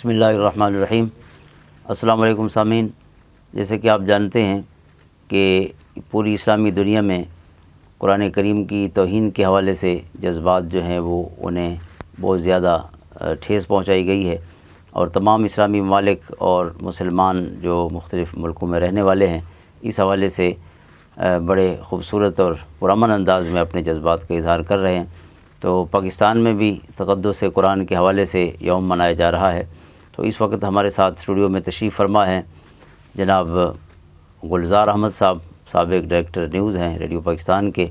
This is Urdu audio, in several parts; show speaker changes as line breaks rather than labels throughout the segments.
بسم اللہ الرحمن الرحیم۔ السلام علیکم سامعین، جیسے کہ آپ جانتے ہیں کہ پوری اسلامی دنیا میں قرآن کریم کی توہین کے حوالے سے جذبات جو ہیں وہ انہیں بہت زیادہ ٹھیس پہنچائی گئی ہے، اور تمام اسلامی ممالک اور مسلمان جو مختلف ملکوں میں رہنے والے ہیں اس حوالے سے بڑے خوبصورت اور پرامن انداز میں اپنے جذبات کا اظہار کر رہے ہیں۔ تو پاکستان میں بھی تقدس قرآن کے حوالے سے یوم منایا جا رہا ہے۔ تو اس وقت ہمارے ساتھ اسٹوڈیو میں تشریف فرما ہیں جناب گلزار احمد صاحب، سابق ڈائریکٹر نیوز ہیں ریڈیو پاکستان کے،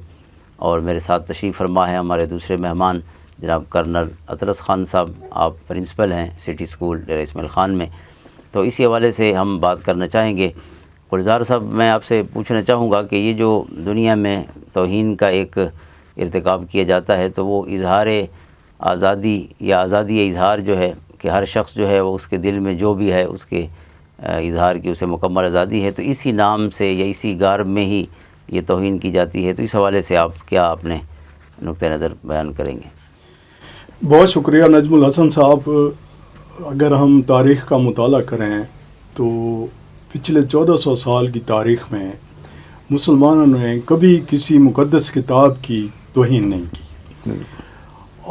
اور میرے ساتھ تشریف فرما ہیں ہمارے دوسرے مہمان جناب کرنل اطرس خان صاحب، آپ پرنسپل ہیں سٹی اسکول ڈیرہ اسماعیل خان میں۔ تو اسی حوالے سے ہم بات کرنا چاہیں گے۔ گلزار صاحب، میں آپ سے پوچھنا چاہوں گا کہ یہ جو دنیا میں توہین کا ایک ارتکاب کیا جاتا ہے تو وہ اظہار آزادی یا آزادی اظہار جو ہے کہ ہر شخص جو ہے وہ اس کے دل میں جو بھی ہے اس کے اظہار کی اسے مکمل آزادی ہے، تو اسی نام سے یا اسی گارب میں ہی یہ توہین کی جاتی ہے، تو اس حوالے سے آپ کیا اپنے نقطہ نظر بیان کریں گے؟
بہت شکریہ نجم الحسن صاحب۔ اگر ہم تاریخ کا مطالعہ کریں تو پچھلے 1400 سال کی تاریخ میں مسلمانوں نے کبھی کسی مقدس کتاب کی توہین نہیں کی،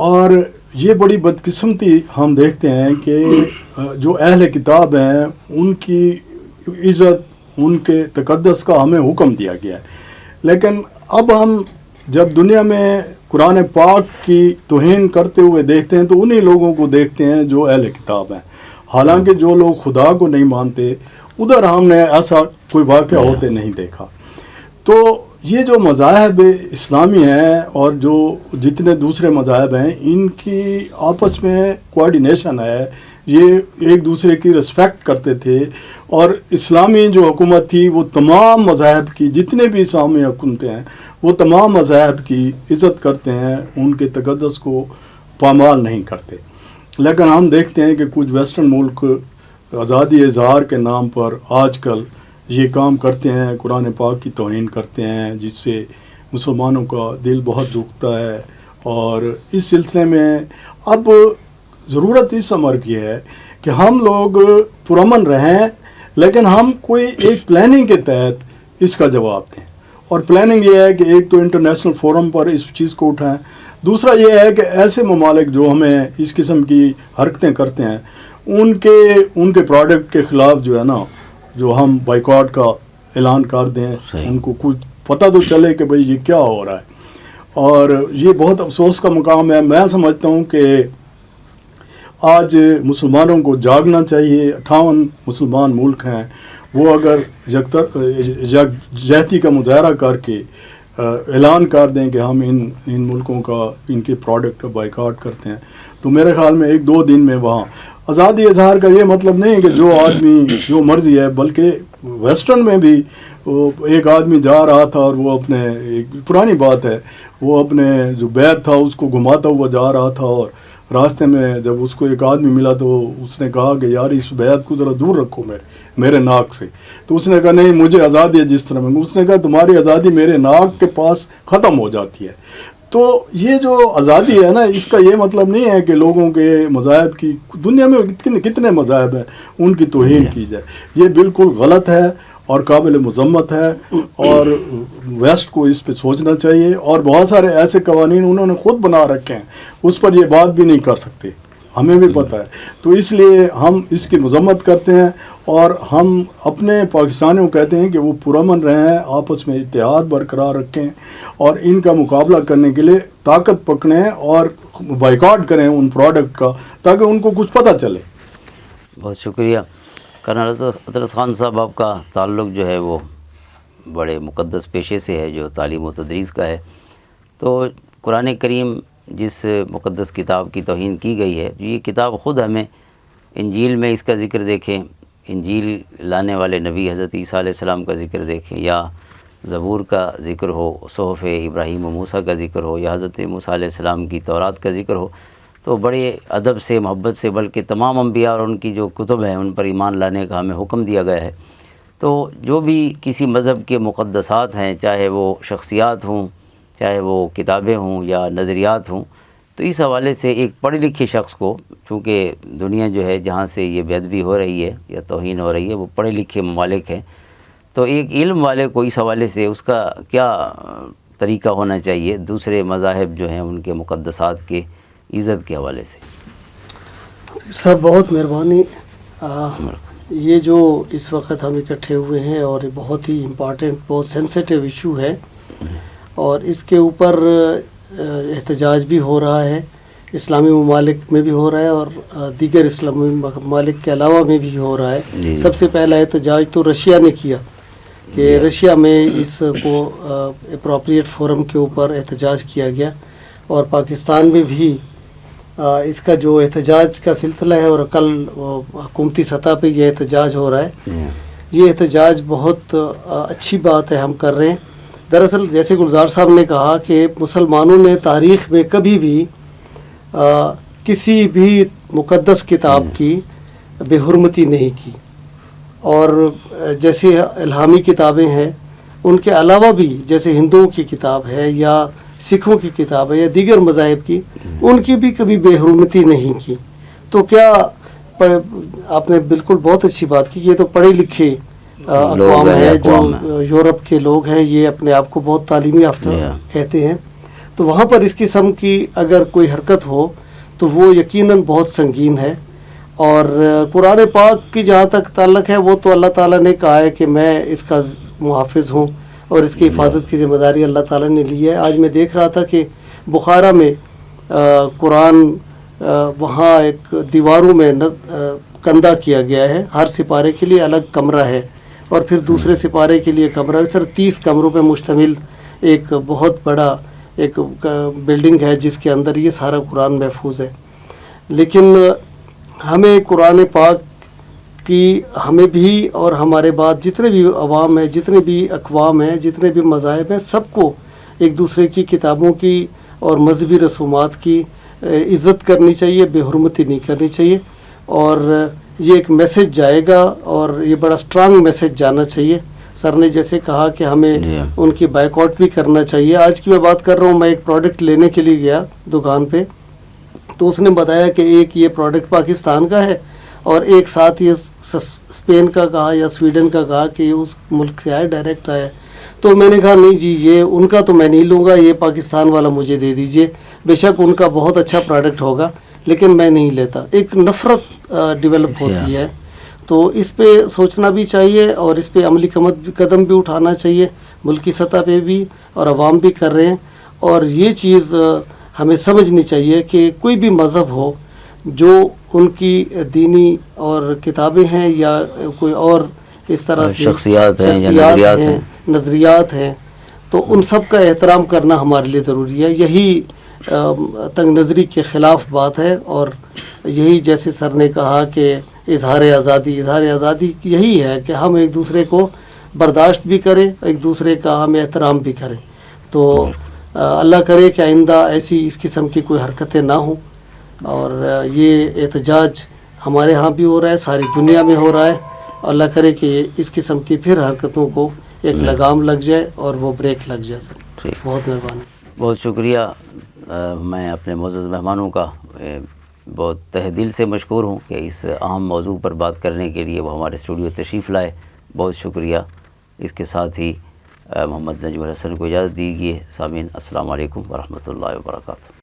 اور یہ بڑی بدقسمتی ہم دیکھتے ہیں کہ جو اہل کتاب ہیں ان کی عزت، ان کے تقدس کا ہمیں حکم دیا گیا ہے، لیکن اب ہم جب دنیا میں قرآن پاک کی توہین کرتے ہوئے دیکھتے ہیں تو انہی لوگوں کو دیکھتے ہیں جو اہل کتاب ہیں، حالانکہ جو لوگ خدا کو نہیں مانتے ادھر ہم نے ایسا کوئی واقعہ ہوتے نہیں دیکھا۔ تو یہ جو مذاہب اسلامی ہیں اور جو جتنے دوسرے مذاہب ہیں ان کی آپس میں کوآرڈینیشن ہے، یہ ایک دوسرے کی رسپیکٹ کرتے تھے، اور اسلامی جو حکومت تھی وہ تمام مذاہب کی، جتنے بھی اسلامی حکومتیں ہیں وہ تمام مذاہب کی عزت کرتے ہیں، ان کے تقدس کو پامال نہیں کرتے۔ لیکن ہم دیکھتے ہیں کہ کچھ ویسٹرن ملک آزادی اظہار کے نام پر آج کل یہ کام کرتے ہیں، قرآن پاک کی توہین کرتے ہیں، جس سے مسلمانوں کا دل بہت دکھتا ہے۔ اور اس سلسلے میں اب ضرورت اس امر کی ہے کہ ہم لوگ پرامن رہیں، لیکن ہم کوئی ایک پلاننگ کے تحت اس کا جواب دیں، اور پلاننگ یہ ہے کہ ایک تو انٹرنیشنل فورم پر اس چیز کو اٹھائیں، دوسرا یہ ہے کہ ایسے ممالک جو ہمیں اس قسم کی حرکتیں کرتے ہیں ان کے پروڈکٹ کے خلاف جو ہے نا، جو ہم بائیکاٹ کا اعلان کر دیں، ان کو کچھ پتہ تو چلے کہ بھئی یہ کیا ہو رہا ہے۔ اور یہ بہت افسوس کا مقام ہے۔ میں سمجھتا ہوں کہ آج مسلمانوں کو جاگنا چاہیے۔ 58 مسلمان ملک ہیں، وہ اگر یکجہتی کا مظاہرہ کر کے اعلان کر دیں کہ ہم ان ملکوں کا، ان کے پروڈکٹ کا بائیکاٹ کرتے ہیں، تو میرے خیال میں 1-2 دن میں وہاں آزادی اظہار کا یہ مطلب نہیں ہے کہ جو آدمی جو مرضی ہے، بلکہ ویسٹرن میں بھی ایک آدمی جا رہا تھا اور وہ اپنے، ایک پرانی بات ہے، وہ اپنے جو بیت تھا اس کو گھماتا ہوا جا رہا تھا، اور راستے میں جب اس کو ایک آدمی ملا تو اس نے کہا کہ یار اس بیت کو ذرا دور رکھو میرے ناک سے، تو اس نے کہا نہیں مجھے آزادی ہے جس طرح میں، اس نے کہا تمہاری آزادی میرے ناک کے پاس ختم ہو جاتی ہے۔ تو یہ جو آزادی ہے نا، اس کا یہ مطلب نہیں ہے کہ لوگوں کے مذاہب کی، دنیا میں کتنے مذاہب ہیں ان کی توہین کی جائے، یہ بالکل غلط ہے اور قابل مذمت ہے، اور ویسٹ کو اس پہ سوچنا چاہیے۔ اور بہت سارے ایسے قوانین انہوں نے خود بنا رکھے ہیں، اس پر یہ بات بھی نہیں کر سکتے، ہمیں بھی پتہ ہے، تو اس لیے ہم اس کی مذمت کرتے ہیں، اور ہم اپنے پاکستانیوں کو کہتے ہیں کہ وہ پرامن رہیں، آپس میں اتحاد برقرار رکھیں، اور ان کا مقابلہ کرنے کے لیے طاقت پکڑیں اور بائیکاٹ کریں ان پروڈکٹ کا، تاکہ ان کو کچھ پتہ چلے۔
بہت شکریہ کرنل اطرس خان صاحب، آپ کا تعلق جو ہے وہ بڑے مقدس پیشے سے ہے جو تعلیم و تدریس کا ہے۔ تو قرآن کریم جس مقدس کتاب کی توہین کی گئی ہے، یہ کتاب خود ہمیں انجیل میں اس کا ذکر دیکھیں، انجیل لانے والے نبی حضرت عیسیٰ علیہ السلام کا ذکر دیکھیں، یا زبور کا ذکر ہو، صحف ابراہیم و موسیٰ کا ذکر ہو، یا حضرت موسیٰ علیہ السلام کی تورات کا ذکر ہو، تو بڑے ادب سے، محبت سے، بلکہ تمام انبیاء اور ان کی جو کتب ہیں ان پر ایمان لانے کا ہمیں حکم دیا گیا ہے۔ تو جو بھی کسی مذہب کے مقدسات ہیں، چاہے وہ شخصیات ہوں، چاہے وہ کتابیں ہوں یا نظریات ہوں، تو اس حوالے سے ایک پڑھے لکھے شخص کو، چونکہ دنیا جو ہے جہاں سے یہ بے ادبی ہو رہی ہے یا توہین ہو رہی ہے وہ پڑھے لکھے ممالک ہیں، تو ایک علم والے کو اس حوالے سے اس کا کیا طریقہ ہونا چاہیے دوسرے مذاہب جو ہیں ان کے مقدسات کے عزت کے حوالے سے؟
سب بہت مہربانی. یہ جو اس وقت ہم اکٹھے ہوئے ہیں اور یہ بہت ہی امپارٹنٹ، بہت سینسیٹیو ایشو ہے، اور اس کے اوپر احتجاج بھی ہو رہا ہے، اسلامی ممالک میں بھی ہو رہا ہے اور دیگر اسلامی ممالک کے علاوہ میں بھی ہو رہا ہے. سب سے پہلا احتجاج تو رشیا نے کیا کہ رشیا میں اس کو اپروپریٹ فورم کے اوپر احتجاج کیا گیا، اور پاکستان میں بھی اس کا جو احتجاج کا سلسلہ ہے، اور کل حکومتی سطح پہ یہ احتجاج ہو رہا ہے. یہ احتجاج بہت اچھی بات ہے ہم کر رہے ہیں. دراصل جیسے گلزار صاحب نے کہا کہ مسلمانوں نے تاریخ میں کبھی بھی کسی بھی مقدس کتاب کی بے حرمتی نہیں کی، اور جیسے الہامی کتابیں ہیں ان کے علاوہ بھی جیسے ہندوؤں کی کتاب ہے یا سکھوں کی کتاب ہے یا دیگر مذاہب کی، ان کی بھی کبھی بے حرمتی نہیں کی. تو کیا آپ نے بالکل بہت اچھی بات کی. یہ تو پڑھے لکھے اقوام ہیں جو یورپ کے لوگ ہیں، یہ اپنے آپ کو بہت تعلیمی یافتہ کہتے ہیں. تو وہاں پر اس قسم کی اگر کوئی حرکت ہو تو وہ یقیناً بہت سنگین ہے. اور قرآن پاک کی جہاں تک تعلق ہے، وہ تو اللہ تعالیٰ نے کہا ہے کہ میں اس کا محافظ ہوں اور اس کی حفاظت کی ذمہ داری اللہ تعالیٰ نے لی ہے. آج میں دیکھ رہا تھا کہ بخارا میں قرآن وہاں ایک دیواروں میں کندہ کیا گیا ہے، ہر سپارے کے لیے الگ کمرہ ہے اور پھر دوسرے سپارے کے لیے کمرہ. سر 30 کمروں پہ مشتمل ایک بہت بڑا ایک بلڈنگ ہے جس کے اندر یہ سارا قرآن محفوظ ہے. لیکن ہمیں قرآن پاک کی، ہمیں بھی اور ہمارے بعد جتنے بھی عوام ہیں، جتنے بھی اقوام ہیں، جتنے بھی مذاہب ہیں، سب کو ایک دوسرے کی کتابوں کی اور مذہبی رسومات کی عزت کرنی چاہیے، بے حرمتی نہیں کرنی چاہیے. اور یہ ایک میسج جائے گا اور یہ بڑا سٹرانگ میسج جانا چاہیے. سر نے جیسے کہا کہ ہمیں ان کی بائیکاٹ بھی کرنا چاہیے. آج کی میں بات کر رہا ہوں، میں ایک پروڈکٹ لینے کے لیے گیا دکان پہ، تو اس نے بتایا کہ ایک یہ پروڈکٹ پاکستان کا ہے اور ایک ساتھ یہ اسپین کا کہا یا سویڈن کا کہا کہ یہ اس ملک سے آئے، ڈائریکٹ آیا. تو میں نے کہا نہیں جی، یہ ان کا تو میں نہیں لوں گا، یہ پاکستان والا مجھے دے دیجئے. بے شک ان کا بہت اچھا پروڈکٹ ہوگا لیکن میں نہیں لیتا. ایک نفرت ڈیولپ ہوتی ہے. تو اس پہ سوچنا بھی چاہیے اور اس پہ عملی قدم بھی اٹھانا چاہیے. ملکی سطح پہ بھی اور عوام بھی کر رہے ہیں. اور یہ چیز ہمیں سمجھنی چاہیے کہ کوئی بھی مذہب ہو، جو ان کی دینی اور کتابیں ہیں یا کوئی اور اس طرح سے
شخصیات ہیں،
نظریات ہیں، تو ان سب کا احترام کرنا ہمارے لیے ضروری ہے. یہی تنگ نظری کے خلاف بات ہے. اور یہی جیسے سر نے کہا کہ اظہار آزادی یہی ہے کہ ہم ایک دوسرے کو برداشت بھی کریں، ایک دوسرے کا ہم احترام بھی کریں. تو اللہ کرے کہ آئندہ ایسی اس قسم کی کوئی حرکتیں نہ ہوں. اور یہ احتجاج ہمارے ہاں بھی ہو رہا ہے، ساری دنیا میں ہو رہا ہے. اللہ کرے کہ اس قسم کی پھر حرکتوں کو ایک لگام لگ جائے اور وہ بریک لگ جائے. سر بہت مہربانی.
بہت شکریہ. میں اپنے معزز مہمانوں کا بہت تہ دل سے مشکور ہوں کہ اس اہم موضوع پر بات کرنے کے لیے وہ ہمارے اسٹوڈیو تشریف لائے. بہت شکریہ. اس کے ساتھ ہی محمد نجم الحسن کو اجازت دیجیے. سامعین، السلام علیکم ورحمۃ اللہ وبرکاتہ.